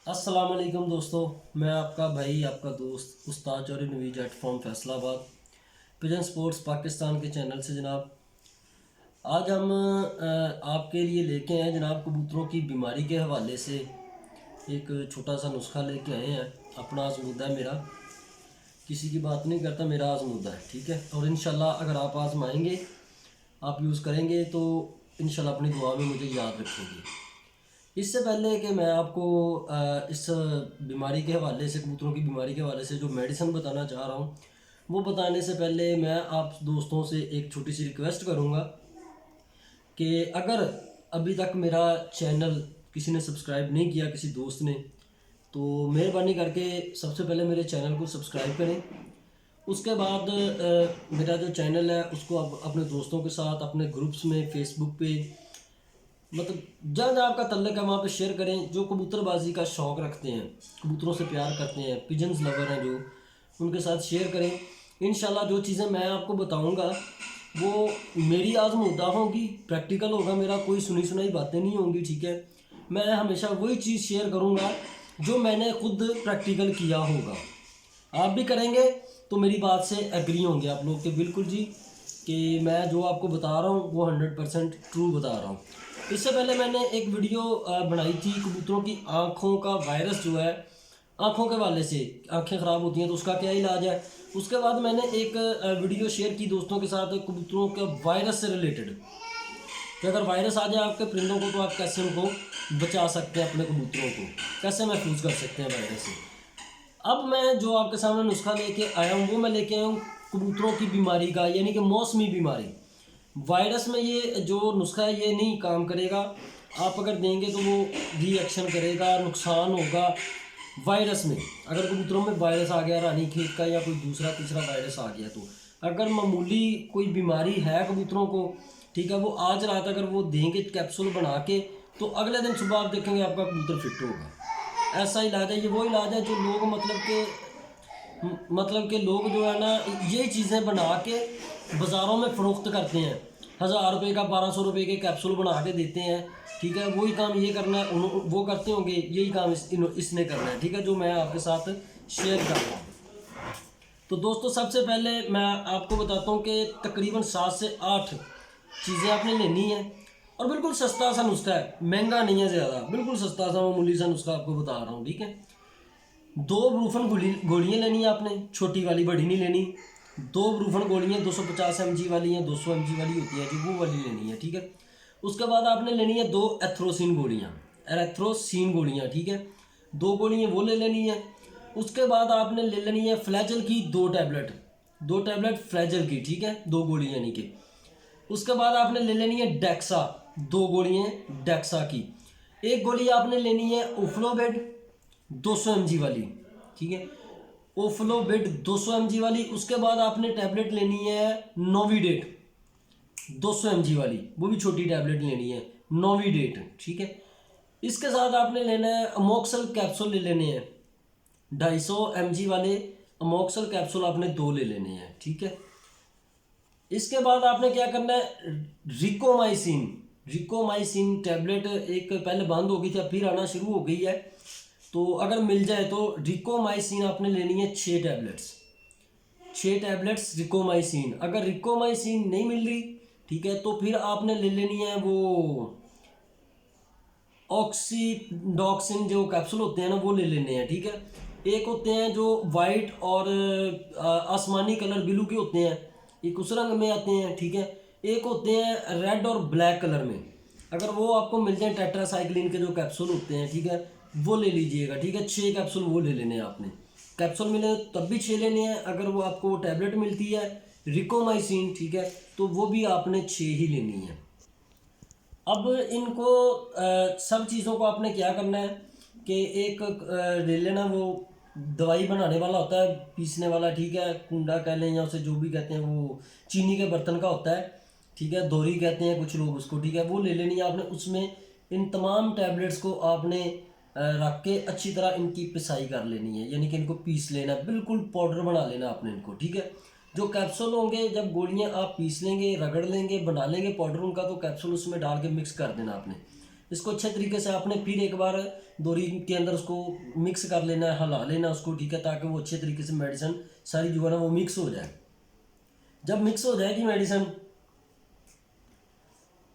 अस्सलाम वालेकुम दोस्तों। मैं आपका भाई आपका दोस्त उस्ताद चौरी नवीज at from Faisalabad pigeon sports Pakistan के चैनल से जनाब। आज हम आपके लिए लेके आए जनाब कबूतरों की बीमारी के हवाले से एक छोटा सा नुस्खा लेके आए हैं। अपना आजमूदा है मेरा, किसी की बात नहीं करता, मेरा आजमूदा है, ठीक है। और इंशाल्लाह अगर आप आजमाएंगे, आप यूज़ करेंगे तो इंशाल्लाह अपनी दुआ में मुझे याद रखेंगे। इससे पहले कि मैं आपको इस बीमारी के हवाले से, कबूतरों की बीमारी के हवाले से जो मेडिसिन बताना चाह रहा हूँ, वो बताने से पहले मैं आप दोस्तों से एक छोटी सी रिक्वेस्ट करूँगा कि अगर अभी तक मेरा चैनल किसी ने सब्सक्राइब नहीं किया, किसी दोस्त ने, तो मेहरबानी करके सबसे पहले मेरे चैनल को सब्सक्राइब करें। उसके बाद मेरा जो चैनल है उसको आप अपने दोस्तों के साथ, अपने ग्रुप्स में, फेसबुक पे, मतलब जहाँ जहाँ आपका तल्लक है वहाँ पे शेयर करें। जो कबूतरबाजी का शौक़ रखते हैं, कबूतरों से प्यार करते हैं, पिजन्स लवर हैं जो, उनके साथ शेयर करें। इंशाल्लाह जो चीज़ें मैं आपको बताऊँगा वो मेरी आजमूदा होगी, प्रैक्टिकल होगा मेरा, कोई सुनी सुनाई बातें नहीं होंगी, ठीक है। मैं हमेशा वही चीज़ शेयर करूँगा जो मैंने खुद प्रैक्टिकल किया होगा। आप भी करेंगे तो मेरी बात से एग्री होंगे आप लोग कि बिल्कुल जी, कि मैं जो आपको बता रहा हूँ वो 100% ट्रू बता रहा हूँ। इससे पहले मैंने एक वीडियो बनाई थी कबूतरों की आँखों का वायरस जो है, आँखों के वाले से आँखें ख़राब होती हैं तो उसका क्या इलाज है। उसके बाद मैंने एक वीडियो शेयर की दोस्तों के साथ कबूतरों के वायरस से रिलेटेड, कि अगर वायरस आ जाए आपके परिंदों को तो आप कैसे उनको बचा सकते हैं, अपने कबूतरों को कैसे महफूज कर सकते हैं वायरस से। अब मैं जो आपके सामने नुस्खा लेके आया हूँ वो मैं लेके आया हूँ कबूतरों की बीमारी का, यानी कि मौसमी बीमारी। वायरस में ये जो नुस्खा है ये नहीं काम करेगा। आप अगर देंगे तो वो रिएक्शन करेगा, नुकसान होगा। वायरस में अगर कबूतरों में वायरस आ गया, रानी खेत का या कोई दूसरा तीसरा वायरस आ गया, तो अगर मामूली कोई बीमारी है कबूतरों को, ठीक है, वो आज रात अगर वो देंगे कैप्सूल बना के, तो अगले दिन सुबह आप देखेंगे आपका कबूतर फिट होगा। ऐसा इलाज है, ये वो इलाज है जो लोग मतलब के लोग जो है ना, ये चीज़ें बना के बाज़ारों में फ़रोख्त करते हैं। 1000 रुपये का, 1200 रुपये के कैप्सूल बना के देते हैं, ठीक है। वही काम ये करना है, वो करते होंगे, यही काम इसने करना है, ठीक है, जो मैं आपके साथ शेयर कर रहा हूँ। तो दोस्तों सबसे पहले मैं आपको बताता हूँ कि तकरीबन 7 से 8 चीज़ें आपने लेनी है। और बिल्कुल सस्ता सा नुस्खा है, महंगा नहीं है ज़्यादा, बिल्कुल सस्ता सा मामूली सा नुस्खा आपको बता रहा हूँ, ठीक है। 2 ब्रूफन गोलियाँ लेनी है आपने, छोटी वाली, बड़ी नहीं लेनी। 2 ब्रूफन गोलियाँ 250 mg वाली हैं, 200 mg वाली होती है जो, वो वाली लेनी है, ठीक है। उसके बाद आपने लेनी है 2 एथ्रोसिन गोलियाँ, एरेथ्रोसिन गोलियाँ, ठीक है। 2 गोलियाँ वो ले लेनी है। उसके बाद आपने ले लेनी है फ्लैजल की 2 टैबलेट, 2 टैबलेट फ्लैजल की, ठीक है, 2 गोली यानी कि। उसके बाद आपने ले लेनी है डेक्सा, 2 गोलियाँ डेक्सा की। एक गोली आपने लेनी है उफ्लोबेड 200 mg वाली, ठीक है, ओफ्लोबेड 200 mg वाली। उसके बाद आपने टैबलेट लेनी है नोविडेट 200 mg वाली, वो भी छोटी टैबलेट लेनी है, नोविडेट, ठीक है। इसके साथ आपने लेना है अमोक्सल कैप्सूल ले लेने हैं, 250 mg वाले अमोक्सल कैप्सूल आपने 2 ले लेने हैं, ठीक है। इसके बाद आपने क्या करना है, रिकोमाइसिन, रिकोमाइसिन टैबलेट एक पहले बंद हो गई थी, अब फिर आना शुरू हो गई है, तो अगर मिल जाए तो रिकोमाइसिन आपने लेनी है 6 टैबलेट्स, 6 टैबलेट्स रिकोमाइसिन। अगर रिकोमाइसिन नहीं मिल रही, ठीक है, तो फिर आपने ले लेनी है वो ऑक्सीडॉक्सिन जो कैप्सूल होते हैं ना, वो ले लेने हैं, ठीक है। एक होते हैं जो वाइट और आसमानी कलर ब्लू के होते हैं, एक उस रंग में आते हैं, ठीक है। एक होते हैं रेड और ब्लैक कलर में, अगर वो आपको मिल जाए टेट्रासाइक्लिन के जो कैप्सूल होते हैं, ठीक है, वो ले लीजिएगा, ठीक है। 6 कैप्सूल वो ले लेने हैं आपने। कैप्सूल मिले तब भी 6 लेने हैं, अगर वो आपको टैबलेट मिलती है रिकोमाइसिन, ठीक है, तो वो भी आपने 6 ही लेनी है। अब इनको सब चीज़ों को आपने क्या करना है कि एक ले लेना, वो दवाई बनाने वाला होता है, पीसने वाला, ठीक है, कुंडा कह लें या उसे जो भी कहते हैं, वो चीनी के बर्तन का होता है, ठीक है, दोरी कहते हैं कुछ लोग उसको, ठीक है, वो ले लेनी है आपने। उसमें इन तमाम टैबलेट्स को आपने रख के अच्छी तरह इनकी पिसाई कर लेनी है, यानी कि इनको पीस लेना है, बिल्कुल पाउडर बना लेना आपने इनको, ठीक है। जो कैप्सूल होंगे, जब गोलियां आप पीस लेंगे, रगड़ लेंगे, बना लेंगे पाउडर उनका, तो कैप्सूल उसमें डाल के मिक्स कर देना आपने। इसको अच्छे तरीके से आपने फिर एक बार दोरी के अंदर उसको मिक्स कर लेना है, हिला लेना उसको, ठीक है, ताकि वो अच्छे तरीके से मेडिसिन सारी जो है ना वो मिक्स हो जाए। जब मिक्स हो जाएगी मेडिसिन,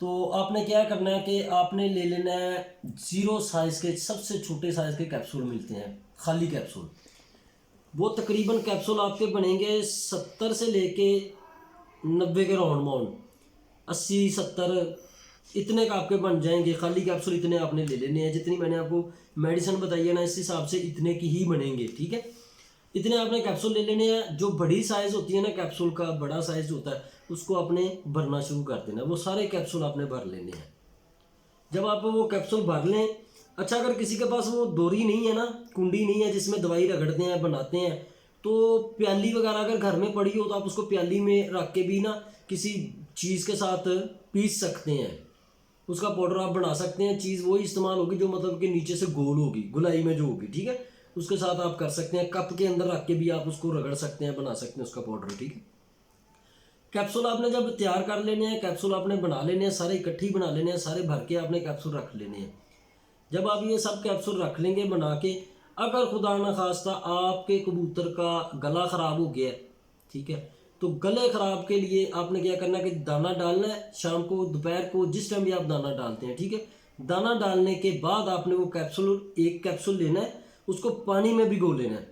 तो आपने क्या करना है कि आपने ले लेना है 0 साइज़ के, सबसे छोटे साइज़ के कैप्सूल मिलते हैं, खाली कैप्सूल। वो तकरीबन कैप्सूल आपके बनेंगे 70 से लेके 90 के राउंड माउंड, 80-70 इतने का आपके बन जाएंगे। खाली कैप्सूल इतने आपने ले लेने हैं, जितनी मैंने आपको मेडिसिन बताई है ना इस हिसाब से इतने की ही बनेंगे, ठीक है। इतने आपने कैप्सूल ले लेने हैं। जो बड़ी साइज़ होती है ना कैप्सूल का, बड़ा साइज़ होता है, उसको आपने भरना शुरू कर देना। वो सारे कैप्सूल आपने भर लेने हैं। जब आप वो कैप्सूल भर लें, अच्छा अगर किसी के पास वो डोरी नहीं है ना, कुंडी नहीं है जिसमें दवाई रगड़ते हैं बनाते हैं, तो प्याली वगैरह अगर घर में पड़ी हो तो आप उसको प्याली में रख के भी ना किसी चीज़ के साथ पीस सकते हैं। उसका पाउडर आप बना सकते हैं। चीज़ वही इस्तेमाल होगी जो मतलब कि नीचे से गोल होगी, गुलाई में जो होगी, ठीक है, उसके साथ आप कर सकते हैं। कप के अंदर रख के भी आप उसको रगड़ सकते हैं, बना सकते हैं उसका पाउडर, ठीक है। कैप्सूल आपने जब तैयार कर लेने हैं, कैप्सूल आपने बना लेने हैं, सारे इकट्ठी बना लेने हैं, सारे भर के आपने कैप्सूल रख लेने हैं। जब आप ये सब कैप्सूल रख लेंगे बना के, अगर खुदा न खास्ता आपके कबूतर का गला ख़राब हो गया, ठीक है, तो गले ख़राब के लिए आपने क्या करना है कि दाना डालना है। शाम को, दोपहर को, जिस टाइम भी आप दाना डालते हैं, ठीक है, दाना डालने के बाद आपने वो कैप्सूल, एक कैप्सूल लेना है, उसको पानी में भिगो लेना है।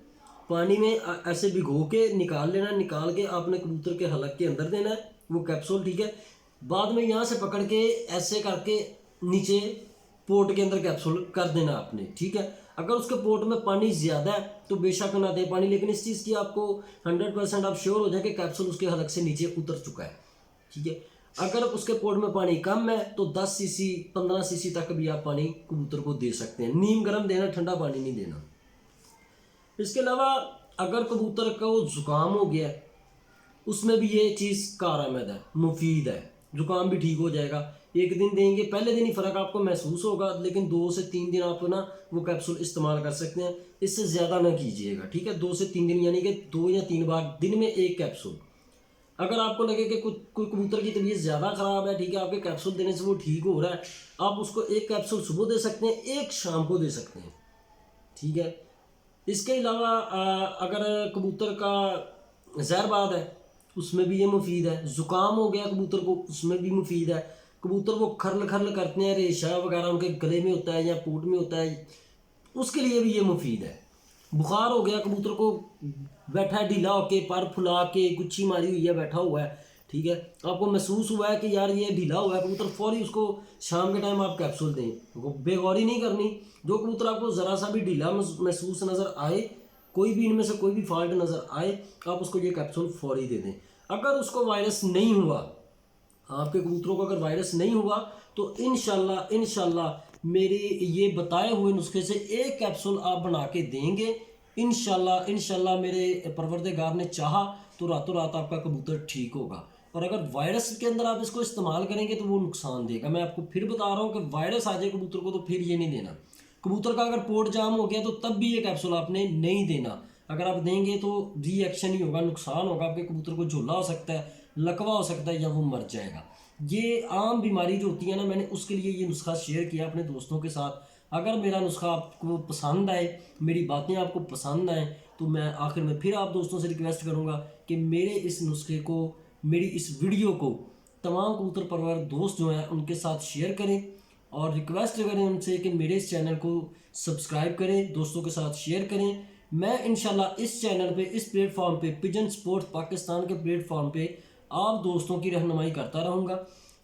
पानी में ऐसे भिगो के निकाल लेना, निकाल के आपने कबूतर के हलक के अंदर देना है वो कैप्सूल, ठीक है। बाद में यहाँ से पकड़ के ऐसे करके नीचे पोर्ट के अंदर कैप्सूल कर देना आपने, ठीक है। अगर उसके पोर्ट में पानी ज़्यादा है तो बेशक ना दे पानी, लेकिन इस चीज़ की आपको 100% आप श्योर हो जाए कि कैप्सूल उसके हलक से नीचे उतर चुका है, ठीक है। अगर उसके पोर्ट में पानी कम है तो 10 सीसी 15 सीसी तक भी आप पानी कबूतर को दे सकते हैं। नीम गर्म देना, ठंडा पानी नहीं देना। इसके अलावा अगर कबूतर का वो ज़ुकाम हो गया, उसमें भी ये चीज़ कारआमद है, मुफीद है। ज़ुकाम भी ठीक हो जाएगा। एक दिन देंगे, पहले दिन ही फ़र्क आपको महसूस होगा, लेकिन 2 से 3 दिन आप ना वो कैप्सूल इस्तेमाल कर सकते हैं। इससे ज़्यादा ना कीजिएगा, ठीक है। 2 से 3 दिन, यानी कि 2 या 3 बार दिन में एक कैप्सूल। अगर आपको लगे कि कोई कबूतर की तबीयत ज़्यादा ख़राब है, ठीक है, आपके कैप्सूल देने से वो ठीक हो रहा है, आप उसको एक कैप्सूल सुबह दे सकते हैं, एक शाम को दे सकते हैं, ठीक है। इसके अलावा अगर कबूतर का जहरबाद है, उसमें भी ये मुफीद है। ज़ुकाम हो गया कबूतर को, उसमें भी मुफीद है। कबूतर वो खरल खरल करते हैं, रेशा वगैरह उनके गले में होता है या पोट में होता है, उसके लिए भी ये मुफीद है। बुखार हो गया कबूतर को, बैठा है ढीला होके, पर फुला के, गुच्छी मारी हुई है, बैठा हुआ है, ठीक है, आपको महसूस हुआ है कि यार ये ढीला हुआ है कबूतर, फौरी उसको शाम के टाइम आप कैप्सूल दें। वो बेगौरी नहीं करनी। जो कबूतर आपको ज़रा सा भी ढीला महसूस नज़र आए, कोई भी इनमें से कोई भी फॉल्ट नज़र आए, आप उसको ये कैप्सूल फौरी दे दें। अगर उसको वायरस नहीं हुआ, आपके कबूतरों को अगर वायरस नहीं हुआ, तो इंशाल्लाह मेरे ये बताए हुए नुस्खे से एक कैप्सूल आप बना के देंगे, इंशाल्लाह मेरे परवरदिगार ने चाहा तो रातों रात आपका कबूतर ठीक होगा। और अगर वायरस के अंदर आप इसको इस्तेमाल करेंगे तो वो नुकसान देगा। मैं आपको फिर बता रहा हूँ कि वायरस आ जाए कबूतर को तो फिर ये नहीं देना। कबूतर का अगर पोर्ट जाम हो गया तो तब भी ये कैप्सूल आपने नहीं देना। अगर आप देंगे तो रिएक्शन ही होगा, नुकसान होगा, आपके कबूतर को झोला हो सकता है, लकवा हो सकता है, या वो मर जाएगा। ये आम बीमारी जो होती है ना, मैंने उसके लिए ये नुस्खा शेयर किया अपने दोस्तों के साथ। अगर मेरा नुस्खा आपको पसंद आए, मेरी बातें आपको पसंद आएँ, तो मैं आखिर में फिर आप दोस्तों से रिक्वेस्ट करूँगा कि मेरे इस नुस्खे को, मेरी इस वीडियो को तमाम कबूतर परवर दोस्त जो हैं उनके साथ शेयर करें, और रिक्वेस्ट करें उनसे कि मेरे इस चैनल को सब्सक्राइब करें, दोस्तों के साथ शेयर करें। मैं इंशाल्लाह इस चैनल पे, इस प्लेटफॉर्म पे, पिजन स्पोर्ट्स पाकिस्तान के प्लेटफॉर्म पे आप दोस्तों की रहनुमाई करता रहूँगा,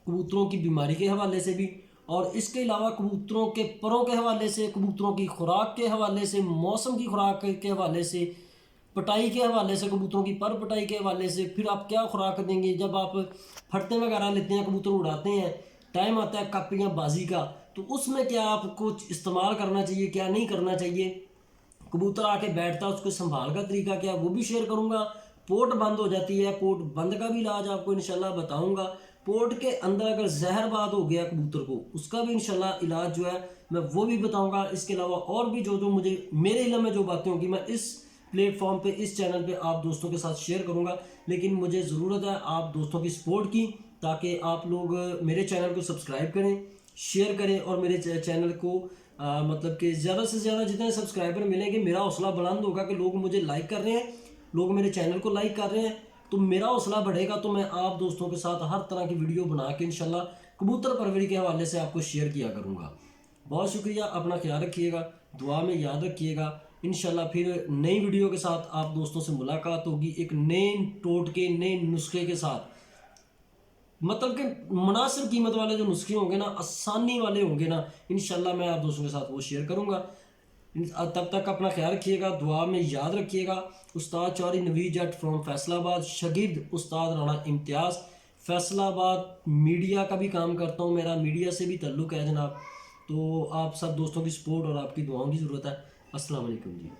कबूतरों की बीमारी के हवाले से भी, और इसके अलावा कबूतरों के परों के हवाले से, कबूतरों की खुराक के हवाले से, मौसम की खुराक के हवाले से, पटाई के हवाले से, कबूतरों की पर पटाई के हवाले से, फिर आप क्या खुराक देंगे जब आप फटते वगैरह लेते हैं, कबूतर उड़ाते हैं, टाइम आता है कप या बाजी का, तो उसमें क्या आपको इस्तेमाल करना चाहिए, क्या नहीं करना चाहिए। कबूतर आके बैठता है, उसको संभाल का तरीका क्या, वो भी शेयर करूंगा। पोर्ट बंद हो जाती है, पोर्ट बंद का भी इलाज आपको इंशाल्लाह बताऊंगा। पोर्ट के अंदर अगर जहरबाद हो गया कबूतर को, उसका भी इंशाल्लाह इलाज जो है मैं वो भी बताऊंगा। इसके अलावा और भी जो जो मुझे मेरे इल्म में जो बातें होंगी, मैं इस प्लेटफॉर्म पे, इस चैनल पे आप दोस्तों के साथ शेयर करूंगा। लेकिन मुझे ज़रूरत है आप दोस्तों की सपोर्ट की, ताकि आप लोग मेरे चैनल को सब्सक्राइब करें, शेयर करें, और मेरे चैनल को मतलब कि ज़्यादा से ज़्यादा जितने सब्सक्राइबर मिलेंगे मेरा हौसला बुलंद होगा कि लोग मुझे लाइक कर रहे हैं, लोग मेरे चैनल को लाइक कर रहे हैं, तो मेरा हौसला बढ़ेगा। तो मैं आप दोस्तों के साथ हर तरह की वीडियो बना के इंशाल्लाह कबूतर परवरी के हवाले से आपको शेयर किया करूँगा। बहुत शुक्रिया, अपना ख्याल रखिएगा, दुआ में याद रखिएगा। इंशाल्लाह फिर नई वीडियो के साथ आप दोस्तों से मुलाकात होगी, एक नए टोटके नए नुस्खे के साथ। मतलब कि मुनासिब कीमत वाले जो नुस्खे होंगे ना, आसानी वाले होंगे ना, इंशाल्लाह मैं आप दोस्तों के साथ वो शेयर करूँगा। तब तक अपना ख्याल रखिएगा, दुआ में याद रखिएगा। उस्ताद चौधरी नवीद जट फ्रॉम फैसलाबाद, शागिर्द उस्ताद राना इम्तियाज़, फैसलाबाद मीडिया का भी काम करता हूँ, मेरा मीडिया से भी ताल्लुक़ है जनाब। तो आप सब दोस्तों की सपोर्ट और आपकी दुआओं की ज़रूरत है। अस्सलाम वालेकुम जी।